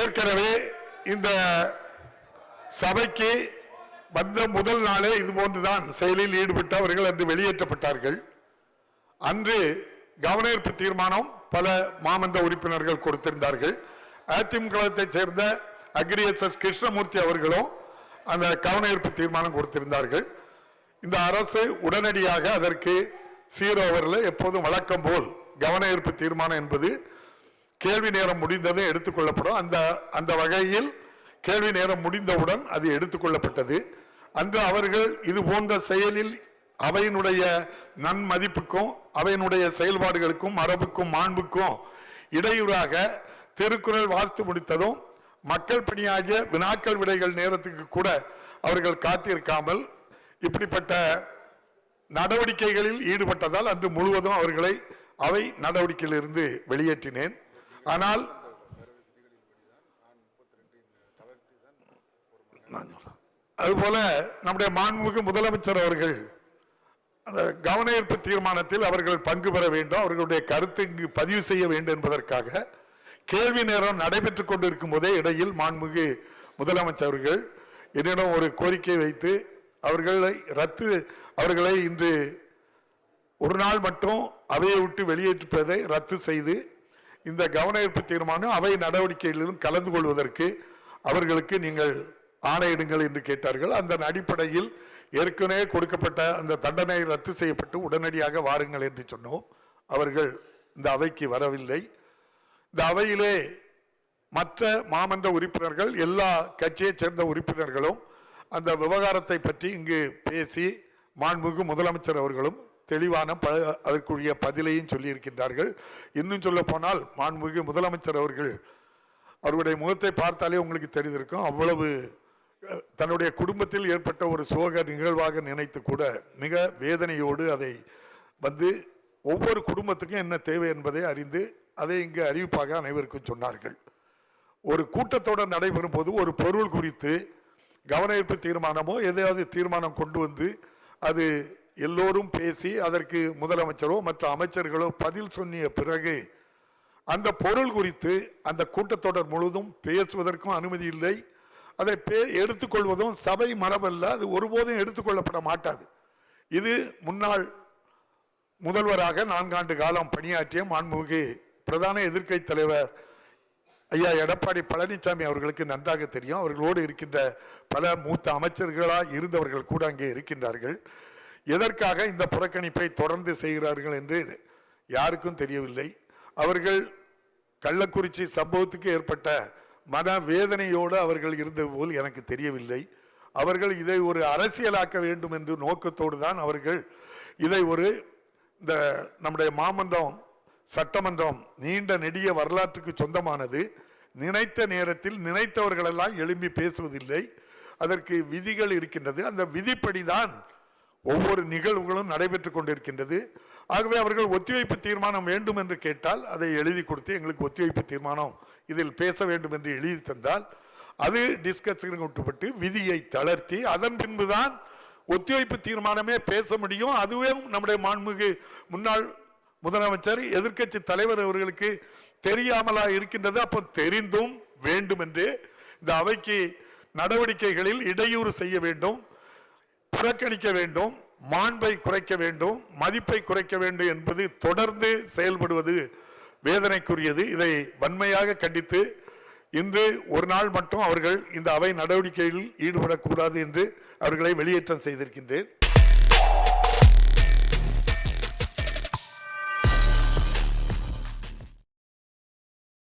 ஏற்கனவே இந்த சபைக்கு வந்த முதல் நாளே இது போன்றுதான் செயலில் ஈடுபட்டு அவர்கள் அன்று வெளியேற்றப்பட்டார்கள். அன்று கவனஈர்ப்பு தீர்மானம் பல மாமன்ற உறுப்பினர்கள் கொடுத்திருந்தார்கள். அதிமுகவை சேர்ந்த அக்ரிஎஸ்எஸ் கிருஷ்ணமூர்த்தி அவர்களும் அந்த கவனஈர்ப்பு தீர்மானம் கொடுத்திருந்தார்கள். இந்த அரசு உடனடியாக அதற்கு சீரோவரில் எப்போதும் வழக்கம் போல் கவனஈர்ப்பு தீர்மானம் என்பது கேள்வி நேரம் முடிந்ததும் எடுத்துக்கொள்ளப்படும். அந்த வகையில் கேள்வி நேரம் முடிந்தவுடன் அது எடுத்துக்கொள்ளப்பட்டது. அன்று அவர்கள் இது போன்ற செயலில் அவையினுடைய நன்மதிப்புக்கும் அவையினுடைய செயல்பாடுகளுக்கும் மரபுக்கும் மாண்புக்கும் இடையூறாக திருக்குறள் வாசித்து முடித்ததும் மக்கள் பணியாகிய வினாக்கள் விடைகள் நேரத்துக்கு கூட அவர்கள் காத்திருக்காமல் இப்படிப்பட்ட நடவடிக்கைகளில் ஈடுபட்டதால் அன்று முழுவதும் அவர்களை அவை நடவடிக்கையிலிருந்து வெளியேற்றினேன். ஆனால் அதுபோல நம்முடைய மாண்புமிகு முதலமைச்சர் அவர்கள் அந்த கவனஈர்ப்பு தீர்மானத்தில் அவர்கள் பங்கு பெற வேண்டும், அவர்களுடைய கருத்து இங்கு பதிவு செய்ய வேண்டும் என்பதற்காக கேள்வி நேரம் நடைபெற்றுக் கொண்டிருக்கும் போதே இடையில் மாண்புமிகு முதலமைச்சர் அவர்கள் என்னிடம் ஒரு கோரிக்கை வைத்து அவர்களை இன்று ஒரு நாள் மட்டும் அவையை விட்டு வெளியேற்றுவதை ரத்து செய்து இந்த கவனஈர்ப்பு தீர்மானம் அவை நடவடிக்கைகளிலும் கலந்து கொள்வதற்கு அவர்களுக்கு நீங்கள் ஆணையிடுங்கள் என்று கேட்டார்கள். அந்த அடிப்படையில் ஏற்கனவே கொடுக்கப்பட்ட அந்த தண்டனை ரத்து செய்யப்பட்டு உடனடியாக வாருங்கள் என்று சொன்னோம். அவர்கள் இந்த அவைக்கு வரவில்லை. இந்த அவையிலே மற்ற மாமன்ற உறுப்பினர்கள் எல்லா கட்சியைச் சேர்ந்த உறுப்பினர்களும் அந்த விவகாரத்தை பற்றி இங்கு பேசி மாண்புமிகு முதலமைச்சர் அவர்களும் தெளிவான அதற்குரிய பதிலையும் சொல்லியிருக்கின்றார்கள். இன்னும் சொல்ல போனால் மாண்புமிகு முதலமைச்சர் அவர்களுடைய முகத்தை பார்த்தாலே உங்களுக்கு தெரிந்திருக்கும். அவ்வளவு தன்னுடைய குடும்பத்தில் ஏற்பட்ட ஒரு சோக நிகழ்வாக நினைத்து கூட மிக வேதனையோடு அதை ஒவ்வொரு குடும்பத்துக்கும் என்ன தேவை என்பதை அறிந்து அதை இங்கு அறிவிப்பாக அனைவருக்கும் சொன்னார்கள். ஒரு கூட்டத்தொடர் நடைபெறும் போது ஒரு பொருள் குறித்து கவனஈர்ப்பு தீர்மானமோ எதையாவது தீர்மானம் கொண்டு வந்து அது எல்லோரும் பேசி அதற்கு முதலமைச்சரோ மற்ற அமைச்சர்களோ பதில் சொன்னிய பிறகு அந்த பொருள் குறித்து அந்த கூட்டத்தொடர் முழுவதும் பேசுவதற்கும் அனுமதி இல்லை. அதை எடுத்துக்கொள்வதும் சபை மரபல்ல, அது ஒருபோதும் எடுத்துக்கொள்ளப்பட மாட்டாது. இது முன்னாள் முதல்வராக 4 ஆண்டு காலம் பணியாற்றிய மாண்புமிகு பிரதான எதிர்க்கட்சி தலைவர் ஐயா எடப்பாடி பழனிசாமி அவர்களுக்கு நன்றாக தெரியும். அவர்களோடு இருக்கின்ற பல மூத்த அமைச்சர்களாக இருந்தவர்கள் கூட அங்கே இருக்கின்றார்கள். எதற்காக இந்த புறக்கணிப்பை தொடர்ந்து செய்கிறார்கள் என்று யாருக்கும் தெரியவில்லை. அவர்கள் கள்ளக்குறிச்சி சம்பவத்துக்கு ஏற்பட்ட மன வேதனையோடு அவர்கள் இருந்தது போல் எனக்கு தெரியவில்லை. அவர்கள் இதை ஒரு அரசியலாக்க வேண்டும் என்று நோக்கத்தோடு தான் அவர்கள் இதை இந்த நம்முடைய மாமன்றம் சட்டமன்றம் நீண்ட நெடிய வரலாற்றுக்கு சொந்தமானது. நினைத்த நேரத்தில் நினைத்தவர்களெல்லாம் எழும்பி பேசுவதில்லை. அதற்கு விதிகள் இருக்கின்றது. அந்த விதிப்படிதான் ஒவ்வொரு நிகழ்வுகளும் நடைபெற்றுக் கொண்டிருக்கின்றது. ஆகவே அவர்கள் ஒத்திவைப்பு தீர்மானம் வேண்டும் என்று கேட்டால் அதை எழுதி கொடுத்து எங்களுக்கு ஒத்திவைப்பு தீர்மானம் இதில் பேச வேண்டும் என்று எழுதி தந்தால் அது டிஸ்கஷனுக்கு உட்பட்டு விதியை தளர்த்தி அதன் பின்புதான் ஒத்திவைப்பு தீர்மானமே பேச முடியும். அதுவே நம்முடைய மாண்புமிகு முன்னாள் முதலமைச்சர் எதிர்க்கட்சி தலைவர் அவர்களுக்கு தெரியாமலா இருக்கின்றது. அப்போ தெரிந்தும் வேண்டும் என்று இந்த அவைக்கு நடவடிக்கைகளில் இடையூறு செய்ய வேண்டும், புறக்கணிக்க வேண்டும், மாண்பை குறைக்க வேண்டும், மதிப்பை குறைக்க வேண்டும் என்பது தொடர்ந்து செயல்படுவது வேதனைக்குரியது. இதை வன்மையாக கண்டித்து இன்று ஒரு நாள் மட்டும் அவர்கள் இந்த அவை நடவடிக்கையில் ஈடுபடக்கூடாது என்று அவர்களை வெளியேற்றம் செய்திருக்கின்றேன்.